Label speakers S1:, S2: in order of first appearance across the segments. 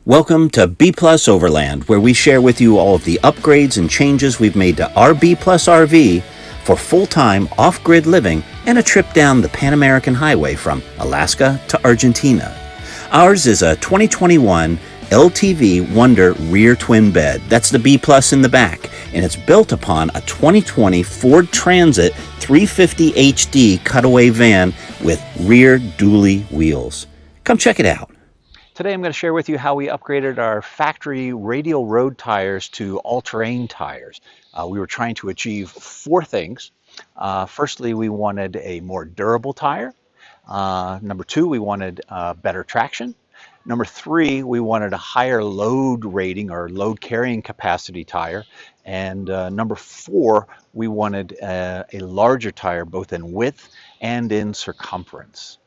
S1: Welcome to B Plus Overland, where we share with you all of the upgrades and changes we've made to our B Plus RV for full-time off-grid living and a trip down the Pan American Highway from Alaska to Argentina. Ours is a 2021 LTV Wonder rear twin bed. That's the B Plus in the back, and it's built upon a 2020 Ford Transit 350 HD cutaway van with rear dually wheels. Come check it out. Today I'm going to share with you how we upgraded our factory radial road tires to all-terrain tires. We were trying to achieve four things. Firstly, we wanted a more durable tire. Number two, we wanted better traction. Number three, we wanted a higher load rating or load carrying capacity tire. And number four, we wanted a larger tire both in width and in circumference.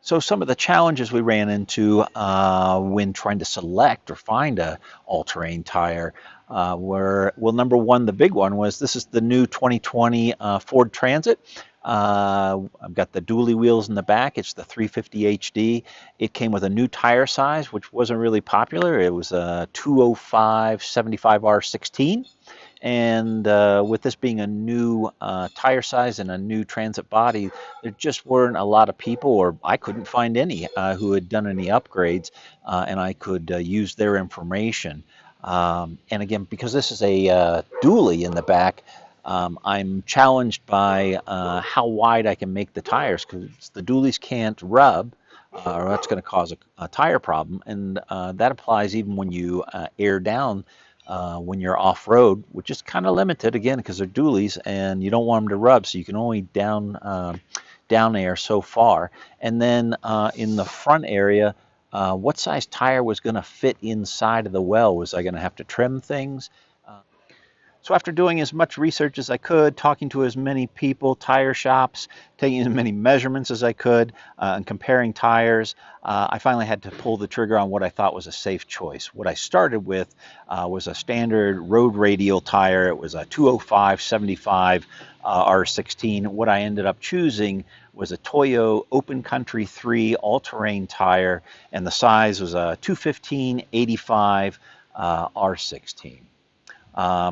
S1: So some of the challenges we ran into when trying to select or find a all-terrain tire were, well, number one, the big one was this is the new 2020 Ford Transit. I've got the dually wheels in the back. It's the 350 HD. It came with a new tire size, which wasn't really popular. It was a 205 75R16. And with this being a new tire size and a new transit body, there just weren't a lot of people, or I couldn't find any, who had done any upgrades, and I could use their information. And again, because this is a dually in the back, I'm challenged by how wide I can make the tires, because the dualies can't rub, or that's going to cause a tire problem, and that applies even when you air down when you're off-road, which is kind of limited, again, because they're dualies and you don't want them to rub, so you can only down air so far. And then in the front area, what size tire was going to fit inside of the well? Was I going to have to trim things? So after doing as much research as I could, talking to as many people, tire shops, taking as many measurements as I could, and comparing tires, I finally had to pull the trigger on what I thought was a safe choice. What I started with was a standard road radial tire. It was a 205 75 R16. What I ended up choosing was a Toyo Open Country 3 all-terrain tire, and the size was a 215 85 R16.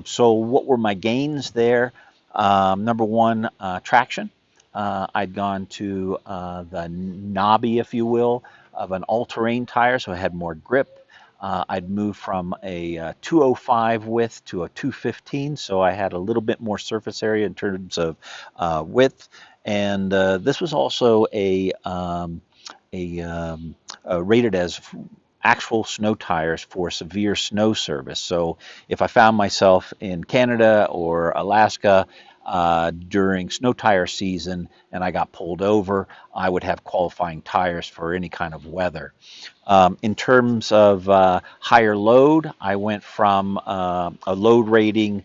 S1: So what were my gains there? Number one, traction. I'd gone to the knobby, if you will, of an all-terrain tire, so I had more grip. I'd moved from a 205 width to a 215, so I had a little bit more surface area in terms of width. And this was also rated as actual snow tires for severe snow service. So if I found myself in Canada or Alaska during snow tire season and I got pulled over, I would have qualifying tires for any kind of weather. In terms of higher load, I went from a load rating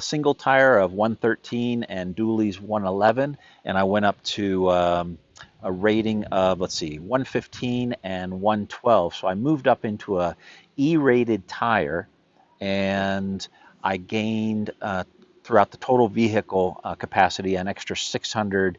S1: single tire of 113 and dualies 111, and I went up to a rating of, let's see, 115 and 112. So I moved up into a E-rated tire, and I gained throughout the total vehicle capacity an extra 600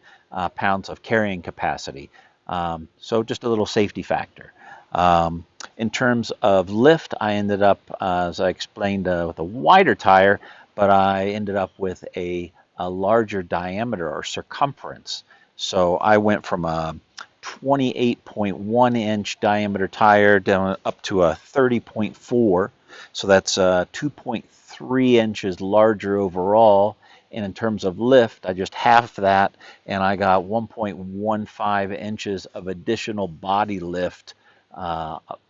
S1: pounds of carrying capacity. So just a little safety factor. In terms of lift, I ended up, as I explained, with a wider tire, but I ended up with a larger diameter or circumference. So I went from a 28.1 inch diameter tire down up to a 30.4. So that's 2.3 inches larger overall. And in terms of lift, I just halved that, and I got 1.15 inches of additional body lift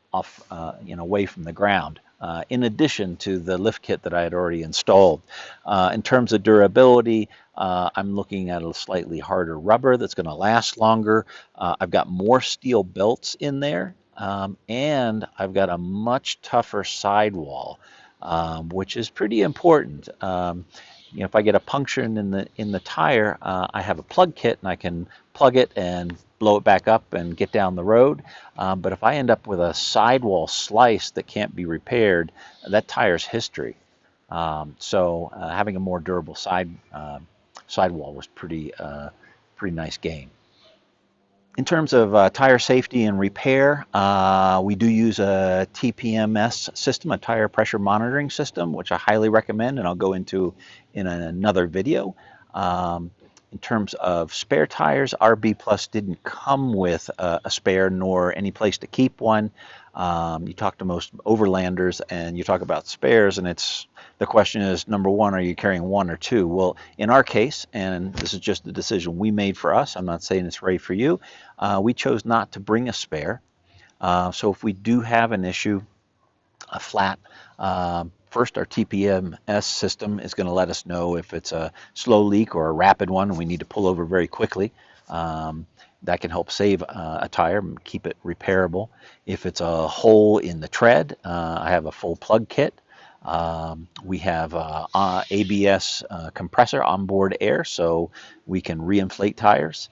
S1: away from the ground, in addition to the lift kit that I had already installed. In terms of durability, I'm looking at a slightly harder rubber that's going to last longer. I've got more steel belts in there, and I've got a much tougher sidewall, which is pretty important. If I get a puncture in the tire, I have a plug kit and I can plug it and blow it back up and get down the road. But if I end up with a sidewall slice that can't be repaired, that tire's history. So having a more durable sidewall was pretty nice gain. In terms of tire safety and repair, we do use a TPMS system, a tire pressure monitoring system, which I highly recommend, and I'll go into in another video. In terms of spare tires, RB Plus didn't come with a spare nor any place to keep one. You talk to most overlanders and you talk about spares, and the question is, number one, are you carrying one or two? Well, in our case, and this is just the decision we made for us, I'm not saying it's right for you, we chose not to bring a spare. So if we do have an issue, a flat, first our TPMS system is going to let us know if it's a slow leak or a rapid one and we need to pull over very quickly. That can help save a tire and keep it repairable. If it's a hole in the tread, I have a full plug kit. We have ABS compressor, onboard air, so we can reinflate tires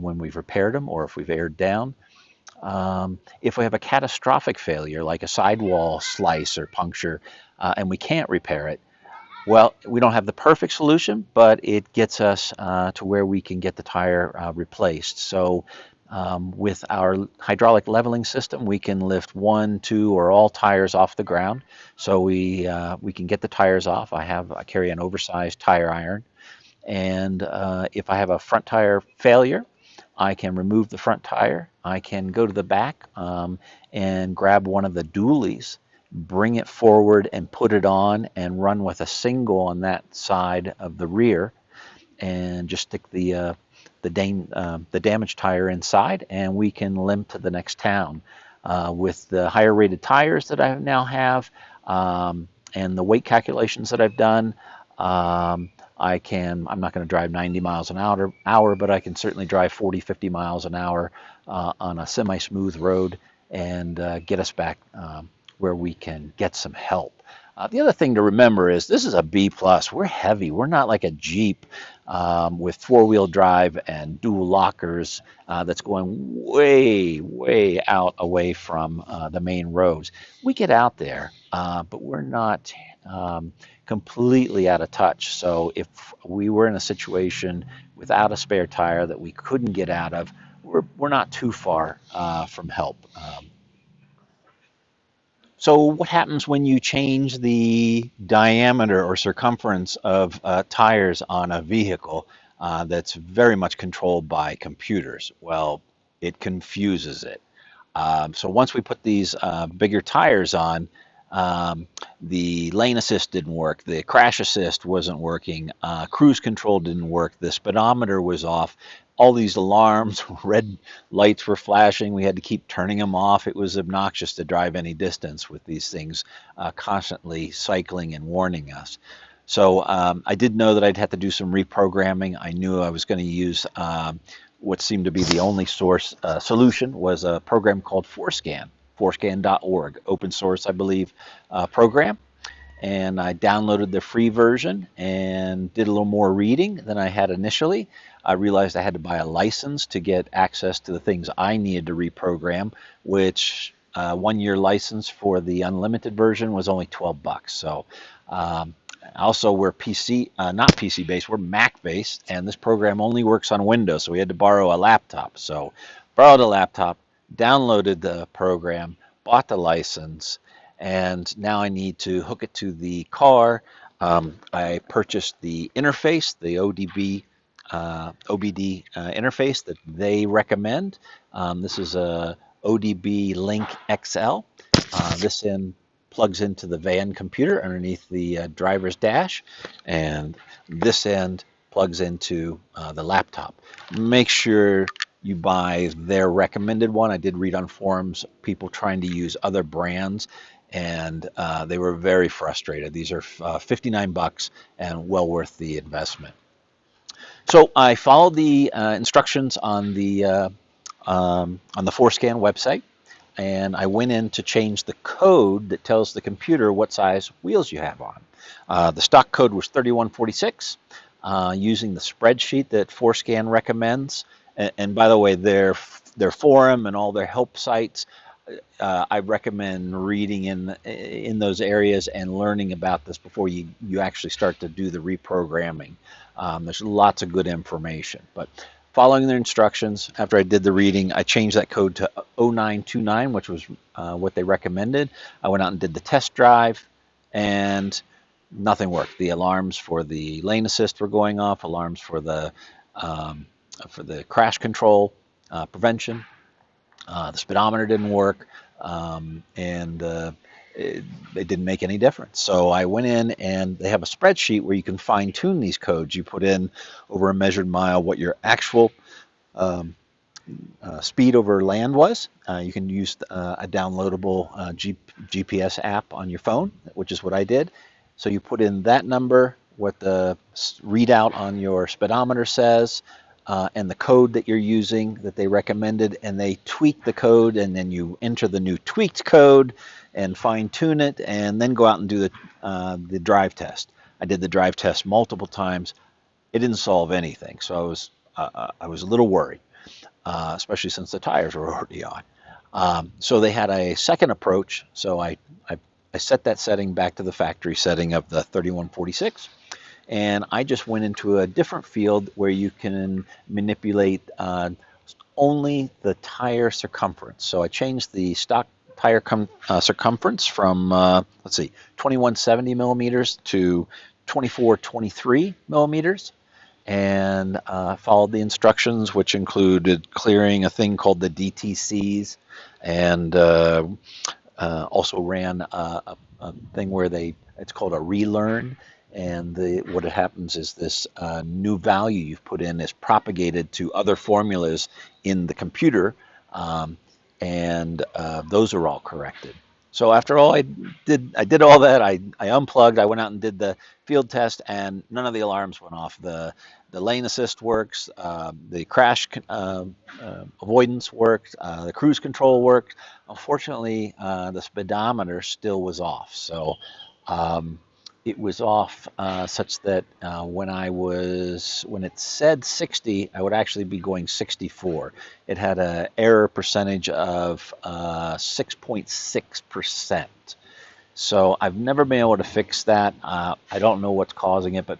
S1: when we've repaired them or if we've aired down. If we have a catastrophic failure, like a sidewall slice or puncture, and we can't repair it, well, we don't have the perfect solution, but it gets us to where we can get the tire replaced. So with our hydraulic leveling system, we can lift one, two, or all tires off the ground. So we can get the tires off. I carry an oversized tire iron. And if I have a front tire failure, I can remove the front tire. I can go to the back and grab one of the dullies, bring it forward and put it on and run with a single on that side of the rear and just stick the damaged tire inside, and we can limp to the next town. With the higher rated tires that I now have and the weight calculations that I've done, I'm not going to drive 90 miles an hour, but I can certainly drive 40, 50 miles an hour on a semi-smooth road and get us back where we can get some help. The other thing to remember is this is a B plus. We're heavy. We're not like a Jeep with four-wheel drive and dual lockers that's going way, way out away from the main roads. We get out there, but we're not completely out of touch. So if we were in a situation without a spare tire that we couldn't get out of, we're not too far from help. So what happens when you change the diameter or circumference of tires on a vehicle that's very much controlled by computers? Well, it confuses it. So once we put these bigger tires on, the lane assist didn't work, the crash assist wasn't working, cruise control didn't work, the speedometer was off, all these alarms, red lights were flashing, we had to keep turning them off. It was obnoxious to drive any distance with these things constantly cycling and warning us. So I did know that I'd have to do some reprogramming. I knew I was going to use what seemed to be the only source solution was a program called Forscan, forscan.org, open source, I believe, program. And I downloaded the free version and did a little more reading than I had initially. I realized I had to buy a license to get access to the things I needed to reprogram, which 1 year license for the unlimited version was only $12. So also we're not PC based, we're Mac based, and this program only works on Windows, so we had to borrow a laptop. So borrowed a laptop, downloaded the program, bought the license, and now I need to hook it to the car. I purchased the interface, the OBD interface that they recommend. This is a ODB Link XL. This plugs into the van computer underneath the driver's dash, and this end plugs into the laptop. Make sure you buy their recommended one. I did read on forums people trying to use other brands, and they were very frustrated. These are $59 and well worth the investment. So I followed the instructions on the Forscan website, and I went in to change the code that tells the computer what size wheels you have on. The stock code was 3146. Using the spreadsheet that Forscan recommends, and by the way, their forum and all their help sites, I recommend reading in those areas and learning about this before you actually start to do the reprogramming. There's lots of good information. But
S2: following their instructions, after I did the reading, I changed that code to 0929, which was what they recommended. I went out and did the test drive, and nothing worked. The alarms for the lane assist were going off, alarms um, for the crash control prevention. The speedometer didn't work, and it didn't make any difference. So I went in, and they have a spreadsheet where you can fine tune these codes. You put in over a measured mile what your actual um, speed over land was. You can use a downloadable GPS app on your phone, which is what I did. So you put in that number, what the readout on your speedometer says, and the code that you're using that they recommended, and they tweak the code, and then you enter the new tweaked code and fine tune it, and then go out and do the drive test. I did the drive test multiple times. It didn't solve anything, so I was a little worried, especially since the tires were already on. So they had a second approach. So I set that setting back to the factory setting of the 3146, and I just went into a different field where you can manipulate only the tire circumference. So I changed the stock tire circumference from, let's see, 2170 millimeters to 2423 millimeters, and followed the instructions, which included clearing a thing called the DTCs, and also ran a thing where it's called a relearn, and what happens is this new value you've put in is propagated to other formulas in the computer, and those are all corrected. So after all I did all that. I unplugged. I went out and did the field test, and none of the alarms went off. The lane assist works. The crash avoidance worked. The cruise control worked. Unfortunately, the speedometer still was off. So it was off such that when it said 60, I would actually be going 64. It had an error percentage of 6.6%. So I've never been able to fix that. I don't know what's causing it, but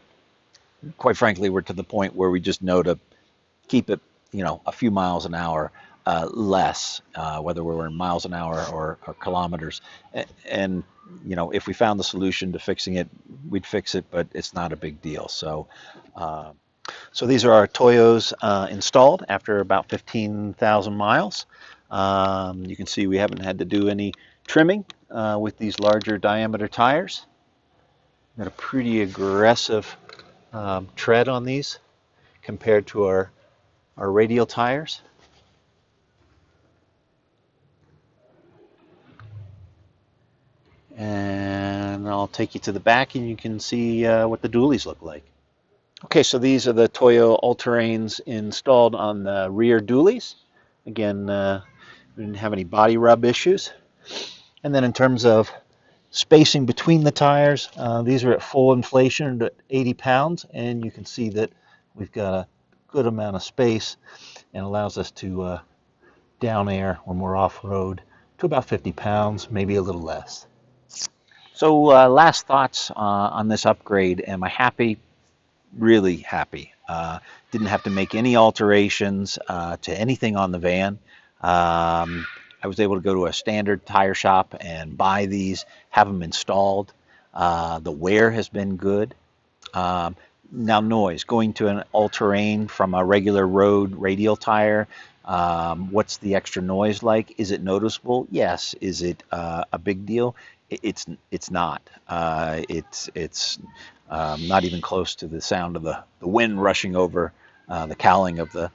S2: quite frankly, we're to the point where we just know to keep it, a few miles an hour less, whether we're in miles an hour or kilometers. And if we found the solution to fixing it, we'd fix it, but it's not a big deal. So these are our Toyos installed after about 15,000 miles. You can see we haven't had to do any trimming with these larger diameter tires. Got a pretty aggressive tread on these compared to our radial tires. And I'll take you to the back, and you can see what the dualies look like. Okay, so these are the Toyo all-terrains installed on the rear dualies. Again, we didn't have any body rub issues. And then in terms of spacing between the tires, these are at full inflation at 80 pounds, and you can see that we've got a good amount of space, and allows us to down air when we're off-road to about 50 pounds, maybe a little less. So last thoughts on this upgrade. Am I happy? Really happy. Didn't have to make any alterations to anything on the van. I was able to go to a standard tire shop and buy these, have them installed. The wear has been good. Now noise, going to an all-terrain from a regular road radial tire, what's the extra noise like? Is it noticeable? Yes. Is it a big deal? It's not. It's not even close to the sound of the wind rushing over the cowling of the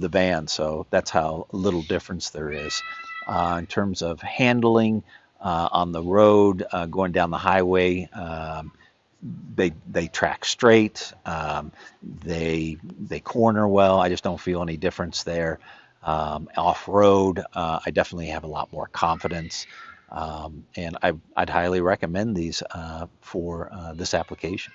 S2: van. So that's how little difference there is. In terms of handling on the road, going down the highway, they track straight. They corner well. I just don't feel any difference there. Off-road, I definitely have a lot more confidence. And I'd highly recommend these for this application.